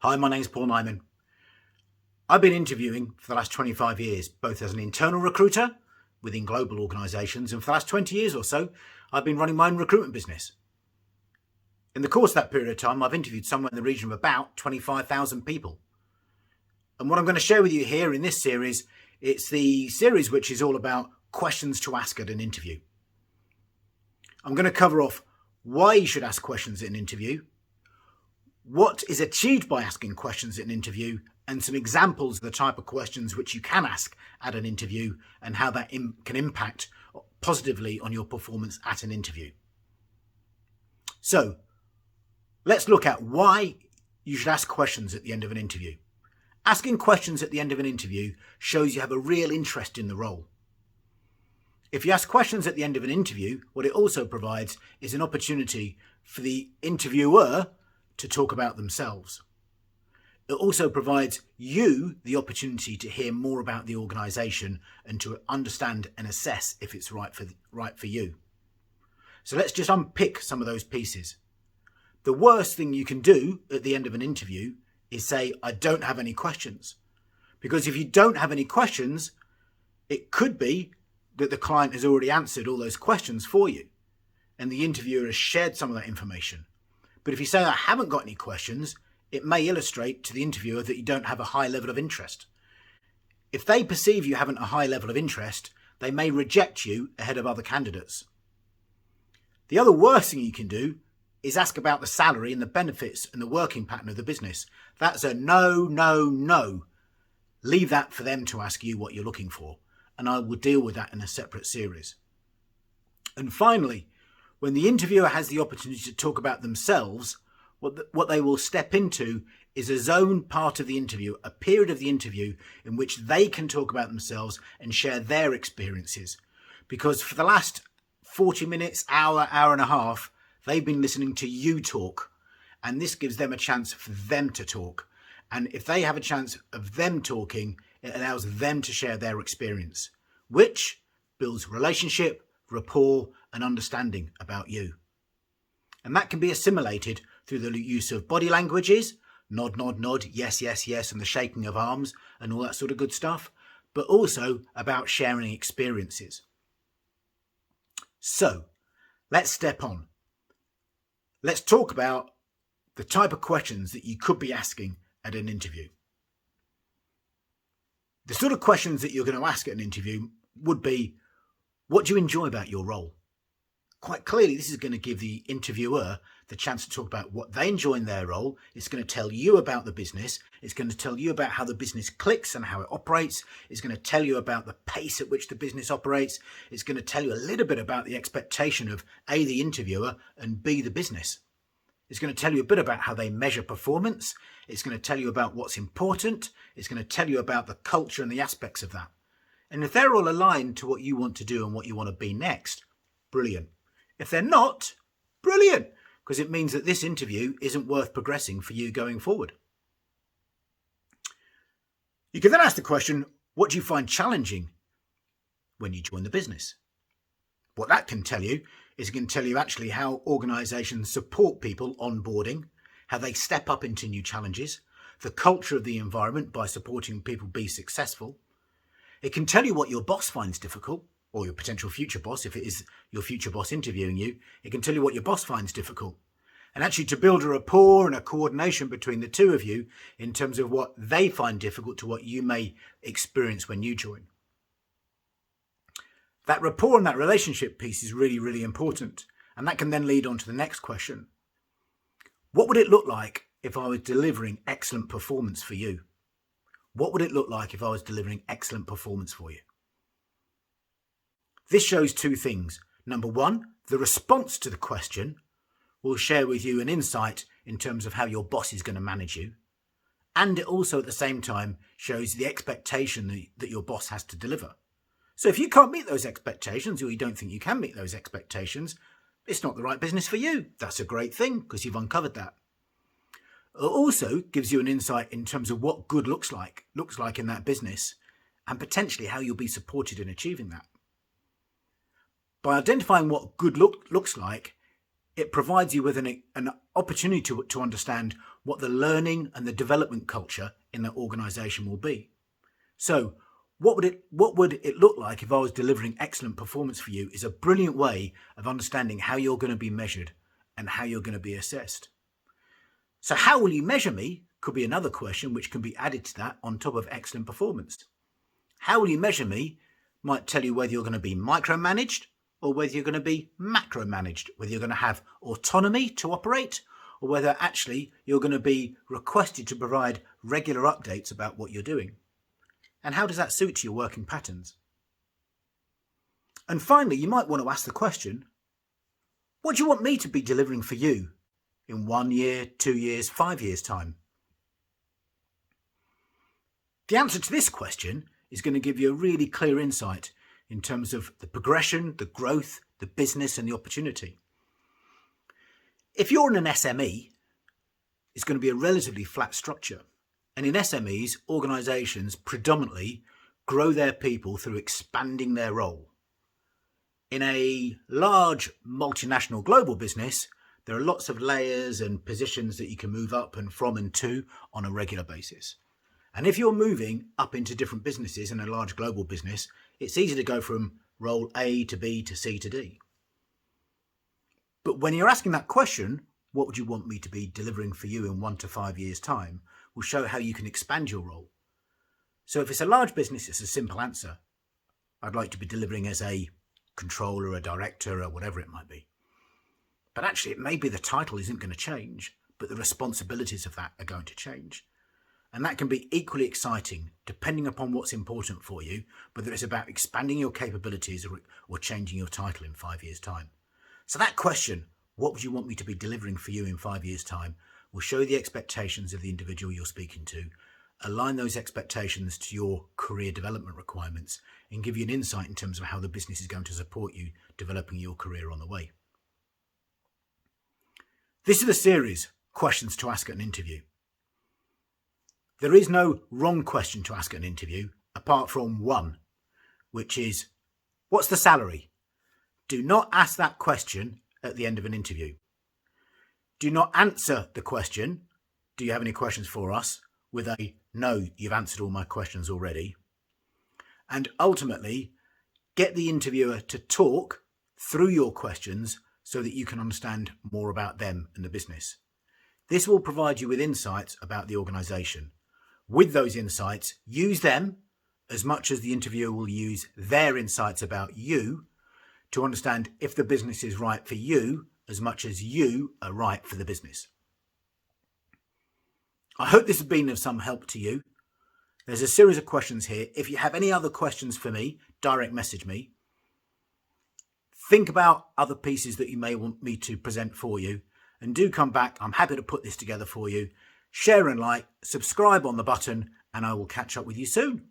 Hi, my name's Paul Nyman. I've been interviewing for the last 25 years, both as an internal recruiter within global organisations, and for the last 20 years or so, I've been running my own recruitment business. In the course of that period of time, I've interviewed somewhere in the region of about 25,000 people. And what I'm going to share with you here in this series, it's the series which is all about questions to ask at an interview. I'm going to cover off why you should ask questions at an interview, what is achieved by asking questions at an interview, and some examples of the type of questions which you can ask at an interview and how that can impact positively on your performance at an interview. So let's look at why you should ask questions at the end of an interview. Asking questions at the end of an interview shows you have a real interest in the role. If you ask questions at the end of an interview, what it also provides is an opportunity for the interviewer to talk about themselves. It also provides you the opportunity to hear more about the organisation and to understand and assess if it's right for you. So let's just unpick some of those pieces. The worst thing you can do at the end of an interview is say, I don't have any questions. Because if you don't have any questions, it could be that the client has already answered all those questions for you and the interviewer has shared some of that information. But if you say, I haven't got any questions, it may illustrate to the interviewer that you don't have a high level of interest. If they perceive you haven't a high level of interest, they may reject you ahead of other candidates. The other worst thing you can do is ask about the salary and the benefits and the working pattern of the business. That's a no, no, no. Leave that for them to ask you what you're looking for, and I will deal with that in a separate series. And finally, when the interviewer has the opportunity to talk about themselves, what they will step into is a zone part of the interview, a period of the interview in which they can talk about themselves and share their experiences. Because for the last 40 minutes, hour and a half, they've been listening to you talk. And this gives them a chance for them to talk. And if they have a chance of them talking, it allows them to share their experience, which builds relationship, rapport, and understanding about you. And that can be assimilated through the use of body languages, nod, nod, nod, yes, yes, yes, and the shaking of arms and all that sort of good stuff, but also about sharing experiences. So let's step on. Let's talk about the type of questions that you could be asking at an interview. The sort of questions that you're going to ask at an interview would be, what do you enjoy about your role? Quite clearly, this is going to give the interviewer the chance to talk about what they enjoy in their role. It's going to tell you about the business. It's going to tell you about how the business clicks and how it operates. It's going to tell you about the pace at which the business operates. It's going to tell you a little bit about the expectation of A, the interviewer, and B, the business. It's going to tell you a bit about how they measure performance. It's going to tell you about what's important. It's going to tell you about the culture and the aspects of that. And if they're all aligned to what you want to do and what you want to be next, brilliant. If they're not, brilliant, because it means that this interview isn't worth progressing for you going forward. You can then ask the question, what do you find challenging when you join the business? What that can tell you is it can tell you actually how organisations support people onboarding, how they step up into new challenges, the culture of the environment by supporting people be successful. It can tell you what your boss finds difficult, or your potential future boss, if it is your future boss interviewing you. It can tell you what your boss finds difficult. And actually to build a rapport and a coordination between the two of you in terms of what they find difficult to what you may experience when you join. That rapport and that relationship piece is really, really important. And that can then lead on to the next question. What would it look like if I was delivering excellent performance for you? What would it look like if I was delivering excellent performance for you? This shows two things. Number one, the response to the question will share with you an insight in terms of how your boss is going to manage you. And it also at the same time shows the expectation that your boss has to deliver. So if you can't meet those expectations, or you don't think you can meet those expectations, it's not the right business for you. That's a great thing because you've uncovered that. It also gives you an insight in terms of what good looks like in that business and potentially how you'll be supported in achieving that. By identifying what good looks like, it provides you with an opportunity to understand what the learning and the development culture in that organisation will be. So what would it look like if I was delivering excellent performance for you is a brilliant way of understanding how you're going to be measured and how you're going to be assessed. So how will you measure me could be another question which can be added to that on top of excellent performance. How will you measure me might tell you whether you're going to be micromanaged or whether you're going to be macro-managed, whether you're going to have autonomy to operate or whether actually you're going to be requested to provide regular updates about what you're doing. And how does that suit your working patterns? And finally, you might want to ask the question, what do you want me to be delivering for you in 1 year, 2 years, 5 years' time? The answer to this question is going to give you a really clear insight in terms of the progression, the growth, the business and the opportunity. If you're in an SME, it's going to be a relatively flat structure. And in SMEs, organisations predominantly grow their people through expanding their role. In a large multinational global business, there are lots of layers and positions that you can move up and from and to on a regular basis. And if you're moving up into different businesses in a large global business, it's easy to go from role A to B to C to D. But when you're asking that question, what would you want me to be delivering for you in 1 to 5 years' time, will show how you can expand your role. So if it's a large business, it's a simple answer. I'd like to be delivering as a controller, a director, or whatever it might be. But actually, it may be the title isn't going to change, but the responsibilities of that are going to change. And that can be equally exciting, depending upon what's important for you, whether it's about expanding your capabilities or changing your title in 5 years' time. So that question, what would you want me to be delivering for you in 5 years' time, will show the expectations of the individual you're speaking to, align those expectations to your career development requirements, and give you an insight in terms of how the business is going to support you developing your career on the way. This is the series, Questions to Ask at an Interview. There is no wrong question to ask at an interview, apart from one, which is, what's the salary? Do not ask that question at the end of an interview. Do not answer the question, do you have any questions for us, with a, no, you've answered all my questions already. And ultimately, get the interviewer to talk through your questions so that you can understand more about them and the business. This will provide you with insights about the organisation. With those insights, use them as much as the interviewer will use their insights about you to understand if the business is right for you as much as you are right for the business. I hope this has been of some help to you. There's a series of questions here. If you have any other questions for me, direct message me. Think about other pieces that you may want me to present for you, and do come back. I'm happy to put this together for you. Share and like, subscribe on the button, and I will catch up with you soon.